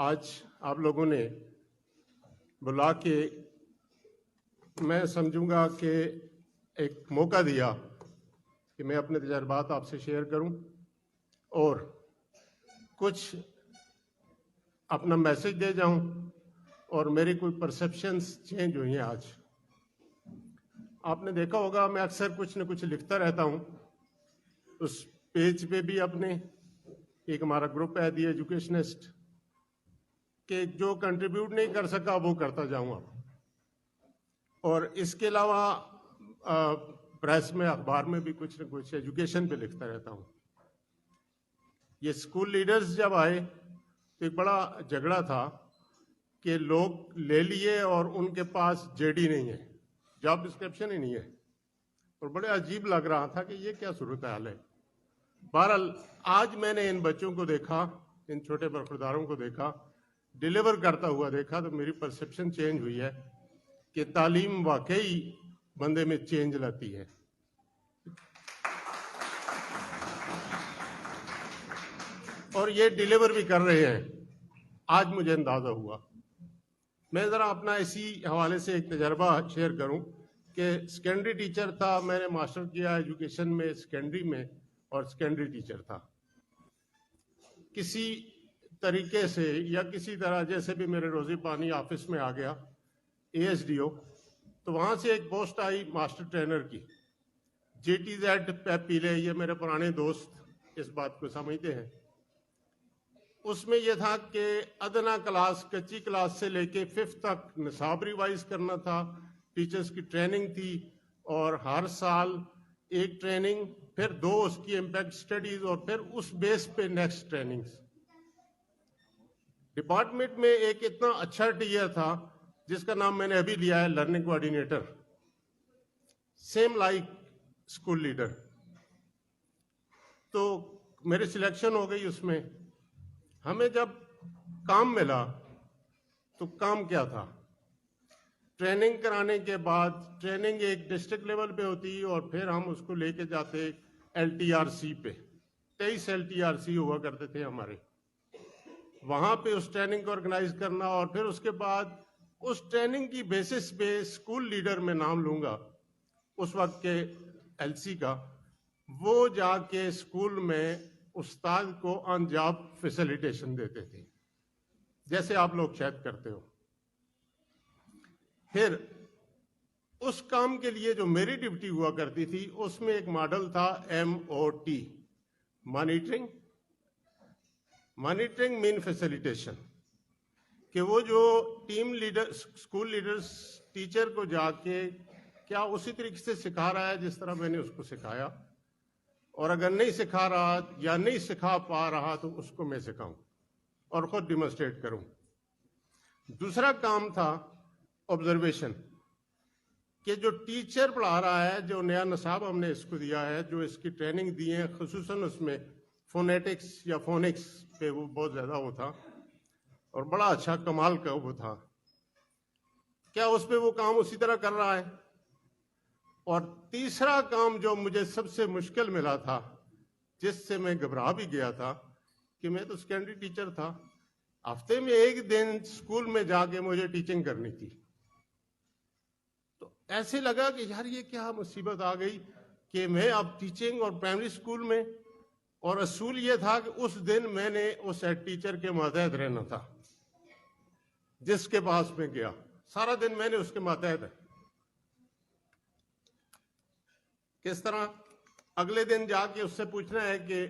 आज आप लोगों ने बुला के मैं समझूंगा कि एक मौका दिया कि मैं अपने तजर्बात आपसे शेयर करूं और कुछ अपना मैसेज दे जाऊं और मेरी कोई परसेप्शंस चेंज हुई हैं। आज आपने देखा होगा मैं अक्सर कुछ न कुछ लिखता रहता हूं, उस पेज पे भी अपने एक हमारा ग्रुप है दी एजुकेशनिस्ट कि जो कंट्रीब्यूट नहीं कर सका वो करता जाऊंगा। और इसके अलावा प्रेस में अखबार में भी कुछ न कुछ एजुकेशन पे लिखता रहता हूं। ये स्कूल लीडर्स जब आए तो एक बड़ा झगड़ा था कि लोग ले लिए और उनके पास जेडी नहीं है, जॉब डिस्क्रिप्शन ही नहीं है, और बड़े अजीब लग रहा था कि ये क्या सूरत हाल है। बहरहाल आज मैंने इन बच्चों को देखा, इन छोटे बरखुरदारों को देखा, डिलीवर करता हुआ देखा, तो मेरी परसेप्शन चेंज हुई है कि तालीम वाकई बंदे में चेंज लाती है। और ये डिलीवर भी कर रहे हैं, आज मुझे अंदाजा हुआ। मैं ज़रा अपना इसी हवाले से एक तजर्बा शेयर करूं कि सेकेंडरी टीचर था, मैंने मास्टर किया एजुकेशन में सेकेंडरी में, और सेकेंडरी टीचर था। किसी तरीके से या किसी तरह जैसे भी मेरे रोजी पानी ऑफिस में आ गया ASDO, तो वहाँ से एक पोस्ट आई मास्टर ट्रेनर की। JTZ पैपीले, ये मेरे पुराने दोस्त इस बात को समझते हैं। उसमें यह था कि अदना क्लास, कच्ची क्लास से लेके 5th तक निसाब रिवाइज करना था, टीचर्स की ट्रेनिंग थी, और हर साल एक ट्रेनिंग, फिर 2 उसकी इम्पैक्ट स्टडीज, और फिर उस बेस पे नेक्स्ट ट्रेनिंग्स। डिपार्टमेंट में एक इतना अच्छा टीचर था जिसका नाम मैंने अभी लिया है, learning coordinator, same like school leader. तो मेरी सिलेक्शन हो गई उसमें। हमें जब काम मिला तो काम क्या था, ट्रेनिंग कराने के बाद, ट्रेनिंग एक डिस्ट्रिक्ट लेवल पे होती और फिर हम उसको लेके जाते LTRC पे। 23 LTRC हुआ करते थे हमारे, वहां पे उस ट्रेनिंग को ऑर्गेनाइज करना, और फिर उसके बाद उस ट्रेनिंग की बेसिस पे स्कूल लीडर में नाम लूंगा उस वक्त के LC का, वो जाके स्कूल में उस्ताद को ऑन जॉब फैसिलिटेशन देते थे, जैसे आप लोग शायद करते हो। फिर उस काम के लिए जो मेरी ड्यूटी हुआ करती थी, उसमें एक मॉडल था MOT, मॉनिटरिंग मीन फैसिलिटेशन, कि वो जो team leader, school leaders teacher को जाके क्या उसी तरीके से सिखा रहा है जिस तरह मैंने उसको सिखाया, और अगर नहीं सिखा रहा या नहीं सिखा पा रहा तो उसको मैं सिखाऊं और खुद डिमोन्स्ट्रेट करूं। दूसरा काम था ऑब्जर्वेशन, कि जो टीचर पढ़ा रहा है, जो नया निसाब हमने इसको दिया है, जो इसकी ट्रेनिंग दी है, खुसूसन उसमें फोनेटिक्स या फोनिक्स पे वो बहुत ज्यादा वो था, और बड़ा अच्छा कमाल का वो था, क्या उस पे वो काम उसी तरह कर रहा है। और तीसरा काम जो मुझे सबसे मुश्किल मिला था, जिससे मैं घबरा भी गया था, कि मैं तो सेकेंडरी टीचर था, हफ्ते में एक दिन स्कूल में जाके मुझे टीचिंग करनी थी। तो ऐसे लगा कि यार ये क्या मुसीबत आ गई कि मैं अब टीचिंग और प्राइमरी स्कूल में, और असूल ये था कि उस दिन मैंने उस हेड टीचर के मातहत रहना था जिसके पास मैं गया, सारा दिन मैंने उसके मातहत है। किस तरह अगले दिन जाके उससे पूछना है कि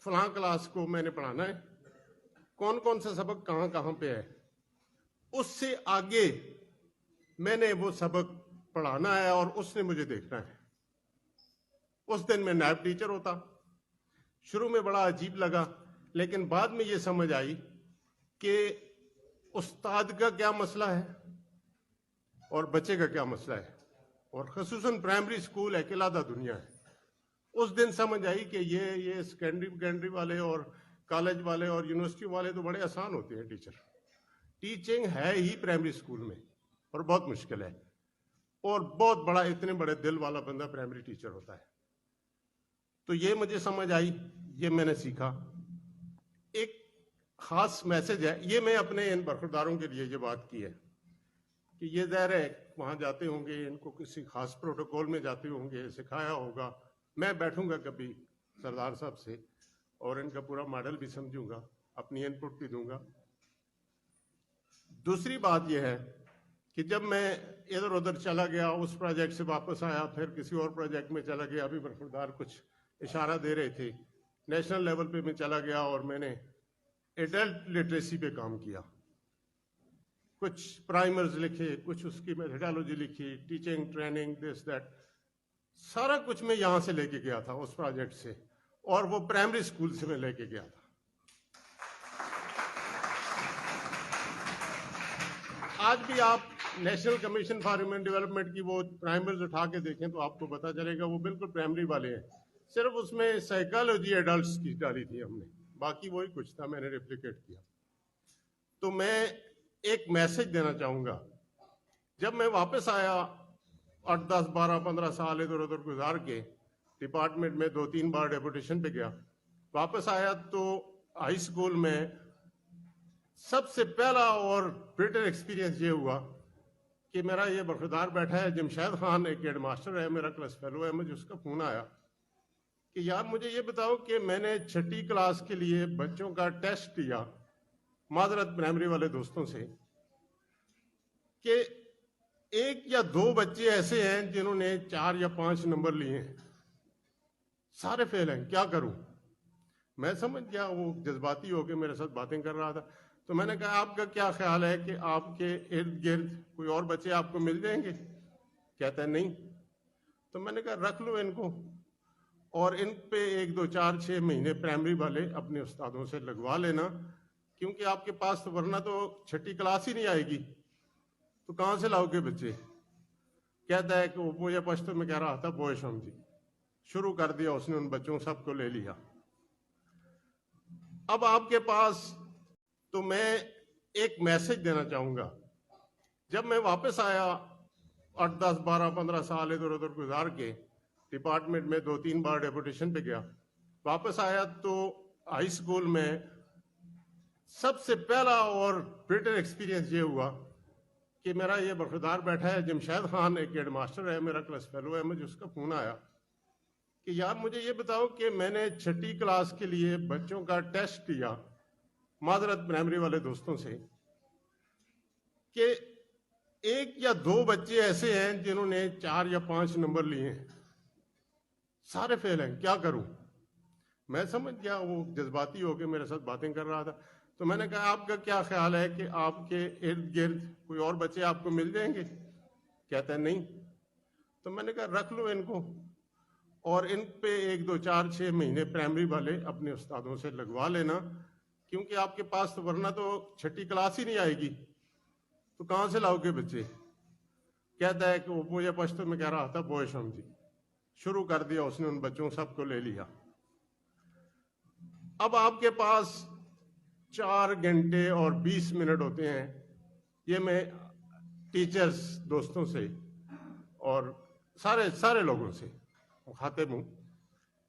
फलां क्लास को मैंने पढ़ाना है, कौन कौन सा सबक कहां कहां पे है, उससे आगे मैंने वो सबक पढ़ाना है और उसने मुझे देखना है। उस दिन मैं नायब टीचर होता। शुरू में बड़ा अजीब लगा, लेकिन बाद में ये समझ आई कि उस्ताद का क्या मसला है और बच्चे का क्या मसला है, और खसूसन प्राइमरी स्कूल है कि अलग दुनिया है। उस दिन समझ आई कि ये सेकेंडरी वाले और कॉलेज वाले और यूनिवर्सिटी वाले तो बड़े आसान होते हैं टीचर, टीचिंग है ही प्राइमरी स्कूल में और बहुत मुश्किल है, और बहुत बड़ा, इतने बड़े दिल वाला बंदा प्राइमरी टीचर होता है। तो ये मुझे समझ आई, ये मैंने सीखा। एक खास मैसेज है, ये मैं अपने इन बरखुरदारों के लिए ये बात की है कि ये ज़ाहिर है वहाँ जाते होंगे, इनको किसी खास प्रोटोकॉल में जाते होंगे, सिखाया होगा। मैं बैठूंगा कभी सरदार साहब से और इनका पूरा मॉडल भी समझूंगा, अपनी इनपुट भी दूंगा। दूसरी बात यह है कि जब मैं इधर उधर चला गया, उस प्रोजेक्ट से वापस आया, फिर किसी और प्रोजेक्ट में चला गया, अभी बरखुरदार कुछ इशारा दे रहे थे, नेशनल लेवल पे मैं चला गया और मैंने एडल्ट लिटरेसी पे काम किया, कुछ प्राइमर्स लिखे, कुछ उसकी मेथडोलॉजी लिखी, टीचिंग ट्रेनिंग दिस दैट, सारा कुछ मैं यहाँ से लेके गया था उस प्रोजेक्ट से, और वो प्राइमरी स्कूल से मैं लेके गया था। आज भी आप national commission for human development की वो प्राइमर्स उठा के देखें तो आपको पता चलेगा वो बिल्कुल प्राइमरी वाले हैं, सिर्फ उसमें साइकोलॉजी एडल्ट्स की डाली थी हमने, बाकी वही कुछ था, मैंने रेप्लिकेट किया। तो मैं एक मैसेज देना चाहूंगा, जब मैं वापस आया 8, 10, 12, 15 साल इधर उधर गुजार के, डिपार्टमेंट में 2-3 बार डेपुटेशन पे गया, वापस आया तो हाई स्कूल में सबसे पहला और बेटर एक्सपीरियंस ये हुआ कि मेरा ये बरखुरदार बैठा है जमशेद खान, एक हेड मास्टर है, मेरा क्लास फेलो है, मुझे उसका फोन आया कि यार मुझे ये बताओ कि मैंने 6ठी क्लास के लिए बच्चों का टेस्ट दिया, माजरत प्राइमरी वाले दोस्तों से, कि 1 या 2 बच्चे ऐसे हैं जिन्होंने 4 या 5 नंबर लिए हैं, सारे फेल हैं, क्या करूं? मैं समझ गया वो जज्बाती होकर मेरे साथ बातें कर रहा था। तो मैंने कहा आपका क्या ख्याल है कि आपके इर्द गिर्द कोई और बच्चे आपको मिल जाएंगे? कहता है नहीं। तो मैंने कहा रख लो इनको और इन पे 1, 2, 4, 6 महीने प्राइमरी वाले अपने उस्तादों से लगवा लेना, क्योंकि आपके पास तो वरना तो 6ठी क्लास ही नहीं आएगी, तो कहाँ से लाओगे बच्चे? कहता है कि वो मुझे पश्तो में कह रहा था बोए समझी, शुरू कर दिया उसने, उन बच्चों सबको ले लिया। अब आपके पास, तो मैं एक मैसेज देना चाहूंगा, जब मैं वापस आया 8, 10, 12, 15 साल इधर उधर गुजार के, डिपार्टमेंट में 2-3 बार डेपुटेशन पे गया, वापस आया तो हाई स्कूल में सबसे पहला और बेटर एक्सपीरियंस ये हुआ कि मेरा ये बरखुरदार बैठा है जमशेद खान, एक हेड मास्टर है, मेरा क्लास फेलो है, मुझे उसका फोन आया कि यार मुझे ये बताओ कि मैंने 6ठी क्लास के लिए बच्चों का टेस्ट दिया, माजरत प्राइमरी वाले दोस्तों से, कि 1 या 2 बच्चे ऐसे हैं जिन्होंने 4 या 5 नंबर लिए हैं, सारे फेल हैं, क्या करूं? मैं समझ गया वो जज्बाती होकर मेरे साथ बातें कर रहा था। तो मैंने कहा आपका क्या ख्याल है कि आपके इर्द गिर्द कोई और बच्चे आपको मिल जाएंगे? कहता है नहीं। तो मैंने कहा रख लो इनको और इन पे 1, 2, 4, 6 महीने प्राइमरी वाले अपने उस्तादों से लगवा लेना, क्योंकि आपके पास तो वरना तो 6ठी क्लास ही नहीं आएगी, तो कहां से लाओगे बच्चे? कहता है कि वो मुझे पश्तो में कह रहा था बोए समझी, शुरू कर दिया उसने, उन बच्चों सबको ले लिया। अब आपके पास 4 घंटे और 20 मिनट होते हैं, ये मैं टीचर्स दोस्तों से और सारे लोगों से खाते हूं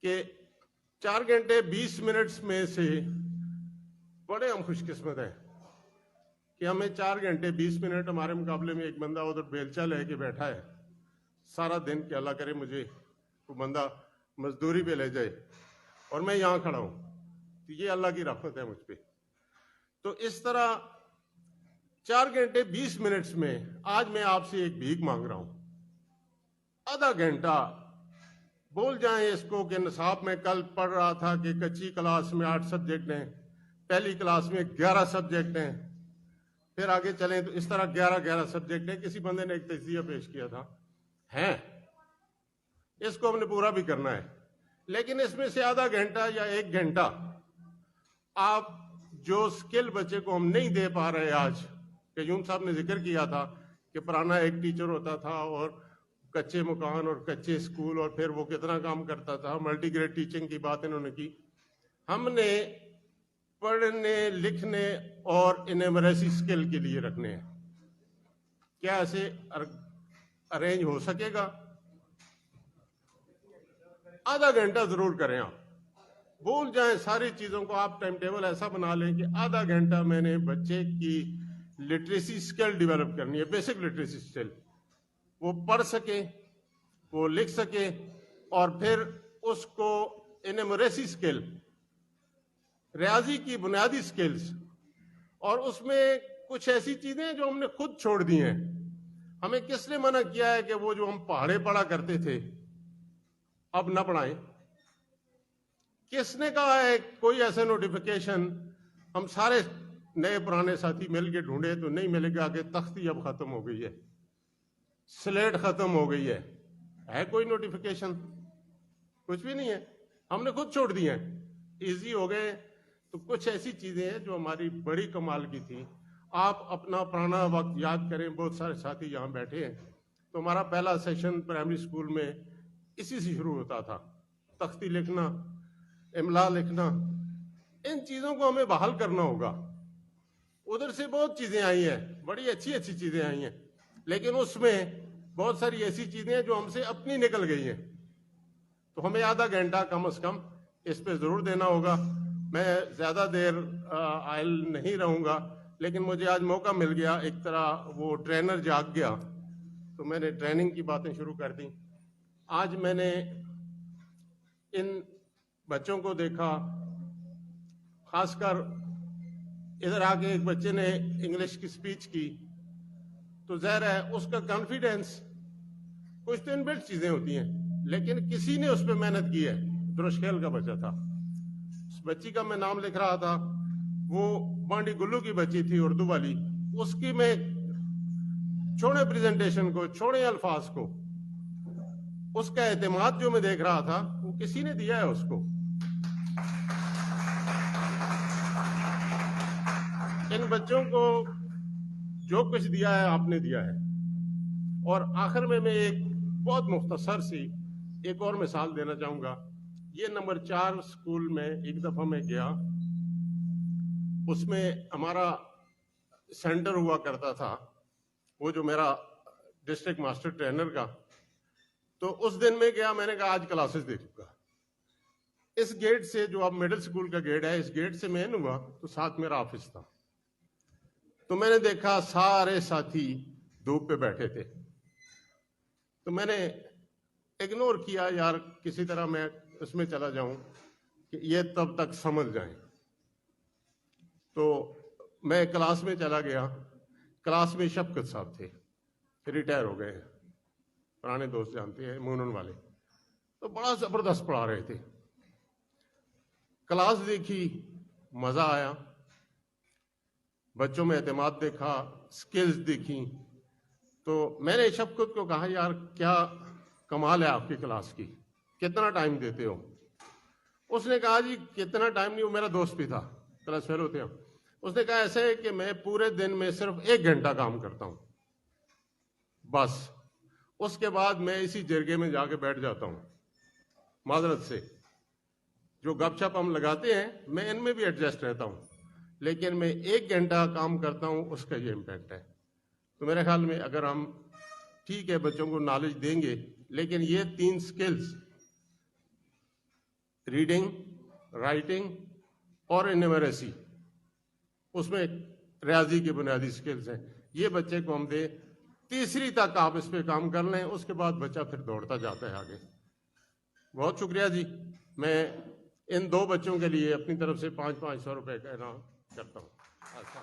कि 4 घंटे 20 मिनट में से बड़े हम खुशकिस्मत हैं कि हमें 4 घंटे 20 मिनट, हमारे मुकाबले में एक बंदा उधर बेलचा लेके बैठा है सारा दिन, कि अल्लाह करे मुझे वो बंदा मजदूरी पे ले जाए और मैं यहां खड़ा हूं, तो ये अल्लाह की रहमत है मुझ पे। तो इस तरह 4 घंटे 20 मिनट में आज मैं आपसे एक भीख मांग रहा हूं, आधा घंटा बोल जाएं इसको कि निसाब में कल पढ़ रहा था कि कच्ची क्लास में 8 सब्जेक्ट हैं, पहली क्लास में 11 सब्जेक्ट हैं, फिर आगे चलें तो इस तरह 11 सब्जेक्ट हैं। किसी बंदे ने एक तजिया पेश किया था, हैं इसको हमने पूरा भी करना है, लेकिन इसमें से आधा घंटा या 1 घंटा आप जो स्किल बच्चे को हम नहीं दे पा रहे आज, कि यूम साहब ने जिक्र किया था कि पुराना एक टीचर होता था और कच्चे मकान और कच्चे स्कूल और फिर वो कितना काम करता था, मल्टीग्रेड टीचिंग की बात इन्होंने की। हमने पढ़ने लिखने और इनमरेसी स्किल के लिए रखने हैं, क्या ऐसे अरेंज हो सकेगा? आधा घंटा जरूर करें आप, भूल जाएं सारी चीज़ों को। आप टाइम टेबल ऐसा बना लें कि आधा घंटा मैंने बच्चे की लिटरेसी स्किल डेवलप करनी है, बेसिक लिटरेसी स्किल, वो पढ़ सके, वो लिख सके, और फिर उसको एनुमरेसी स्किल, रियाजी की बुनियादी स्किल्स, और उसमें कुछ ऐसी चीजें जो हमने खुद छोड़ दी हैं। हमें किसने मना किया है कि वो जो हम पहाड़े पढ़ा करते थे अब ना पढ़ाएं? किसने कहा है? कोई ऐसा नोटिफिकेशन हम सारे नए पुराने साथी मिलके ढूंढे तो नहीं मिलेगा कि तख्ती अब खत्म हो गई है, स्लेट खत्म हो गई है कोई नोटिफिकेशन? कुछ भी नहीं है, हमने खुद छोड़ दिए हैं, इजी हो गए। तो कुछ ऐसी चीजें हैं जो हमारी बड़ी कमाल की थी। आप अपना पुराना वक्त याद करें, बहुत सारे साथी यहाँ बैठे हैं, तो हमारा पहला सेशन प्राइमरी स्कूल में इसी से शुरू होता था, तख्ती लिखना, इमला लिखना। इन चीजों को हमें बहाल करना होगा। उधर से बहुत चीजें आई हैं, बड़ी अच्छी अच्छी चीजें आई हैं, लेकिन उसमें बहुत सारी ऐसी चीजें हैं जो हमसे अपनी निकल गई हैं। तो हमें आधा घंटा कम से कम इस पे जरूर देना होगा। मैं ज्यादा देर आयल नहीं रहूंगा, लेकिन मुझे आज मौका मिल गया, एक तरह वो ट्रेनर जाग गया, तो मैंने ट्रेनिंग की बातें शुरू कर दी। आज मैंने इन बच्चों को देखा, खासकर इधर आके एक बच्चे ने इंग्लिश की स्पीच की, तो जाहिर है उसका कॉन्फिडेंस, कुछ तो इनबिल्ट चीजें होती हैं, लेकिन किसी ने उस पर मेहनत की है। दुरुशखेल का बच्चा था, उस बच्ची का मैं नाम लिख रहा था, वो बांडी गुल्लू की बच्ची थी, उर्दू वाली। उसकी मैं छोड़े प्रेजेंटेशन को, छोड़े अल्फाज को, उसका एतमाद जो मैं देख रहा था वो किसी ने दिया है उसको। इन बच्चों को जो कुछ दिया है आपने दिया है। और आखिर में मैं एक बहुत मुख्तसर सी एक और मिसाल देना चाहूंगा। ये नंबर 4 स्कूल में एक दफा मैं गया, उसमें हमारा सेंटर हुआ करता था, वो जो मेरा डिस्ट्रिक्ट मास्टर ट्रेनर का। तो उस दिन मैं गया, मैंने कहा आज क्लासेस देखूंगा। इस गेट से, जो अब मिडिल स्कूल का गेट है, इस गेट से मैं हुआ तो साथ मेरा ऑफिस था। तो मैंने देखा सारे साथी धूप पे बैठे थे, तो मैंने इग्नोर किया, यार किसी तरह मैं उसमें चला जाऊं कि ये तब तक समझ जाएं। तो मैं क्लास में चला गया। क्लास में शफकत साहब थे, रिटायर हो गए हैं, पुराने दोस्त जानते हैं, मूनन वाले। तो बड़ा जबरदस्त पढ़ा रहे थे। क्लास देखी, मजा आया, बच्चों में एतमाद देखा, स्किल्स देखी। तो मैंने शफकत को कहा, यार क्या कमाल है आपकी क्लास की, कितना टाइम देते हो? उसने कहा, जी कितना टाइम नहीं, वो मेरा दोस्त भी था, क्लास फेलो थे हम। उसने कहा ऐसे है कि मैं पूरे दिन में सिर्फ 1 घंटा काम करता हूं बस, उसके बाद मैं इसी जरगे में जाके बैठ जाता हूं। माजरत से जो गपशप हम लगाते हैं मैं इनमें भी एडजस्ट रहता हूं, लेकिन मैं 1 घंटा काम करता हूं, उसका ये इम्पैक्ट है। तो मेरे ख्याल में अगर हम, ठीक है बच्चों को नॉलेज देंगे, लेकिन ये 3 स्किल्स, रीडिंग, राइटिंग और न्यूमेरेसी, उसमें रियाजी की बुनियादी स्किल्स हैं, ये बच्चे को हम दें। तीसरी तक आप इस पे काम कर लें, उसके बाद बच्चा फिर दौड़ता जाता है आगे। बहुत शुक्रिया जी। मैं इन 2 बच्चों के लिए अपनी तरफ से 500-500 रुपए का इनाम करता हूँ। अच्छा।